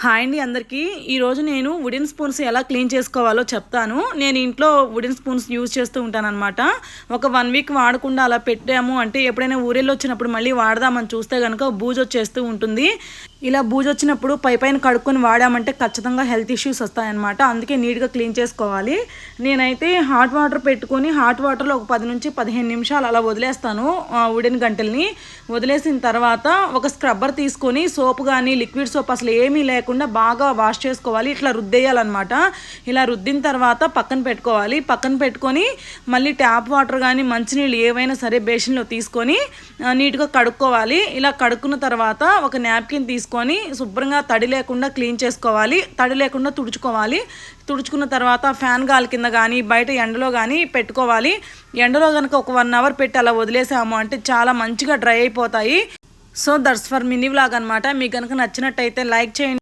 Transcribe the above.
Hi అండి అందరికీ. ఈరోజు నేను వుడెన్ స్పూన్స్ ఎలా క్లీన్ చేసుకోవాలో చెప్తాను. నేను ఇంట్లో వుడెన్ స్పూన్స్ యూజ్ చేస్తూ ఉంటానన్నమాట. ఒక 1 వీక్ వాడకుండా అలా పెట్టాము అంటే ఎప్పుడైనా ఊరెళ్ళి వచ్చినప్పుడు మళ్ళీ వాడదామని చూస్తే కనుక బూజు వచ్చేస్తూ ఉంటుంది. ఇలా బూజు వచ్చినప్పుడు పైన కడుక్కొని వాడామంటే ఖచ్చితంగా హెల్త్ ఇష్యూస్ వస్తాయన్నమాట. అందుకే నీట్గా క్లీన్ చేసుకోవాలి. నేనైతే హాట్ వాటర్ పెట్టుకొని హాట్ వాటర్లో ఒక 10 నుంచి 15 నిమిషాలు అలా వదిలేస్తాను వుడెన్ గంటెల్ని. వదిలేసిన తర్వాత ఒక స్క్రబ్బర్ తీసుకొని సోప్ కానీ లిక్విడ్ సోప్ అసలు ఏమీ లేకుండా బాగా వాష్ చేసుకోవాలి. ఇట్లా రుద్దేయాలన్నమాట. ఇలా రుద్దిన తర్వాత పక్కన పెట్టుకోవాలి. పక్కన పెట్టుకొని మళ్ళీ ట్యాప్ వాటర్ కానీ మంచినీళ్ళు ఏవైనా సరే బేసిన్లో తీసుకొని నీట్గా కడుక్కోవాలి. ఇలా కడుక్కున్న తర్వాత ఒక నాప్కిన్ తీసుకొని శుభ్రంగా తడి లేకుండా క్లీన్ చేసుకోవాలి. తడి లేకుండా తుడుచుకోవాలి. తుడుచుకున్న తర్వాత ఫ్యాన్ గాలి కింద కానీ బయట ఎండలో కానీ పెట్టుకోవాలి. ఎండలో కనుక ఒక 1 అవర్ పెట్టి అలా వదిలేసాము అంటే చాలా మంచిగా డ్రై అయిపోతాయి. So that's for mini vlog అనమాట. మీకు కనుక నచ్చినట్టయితే లైక్ చేయండి.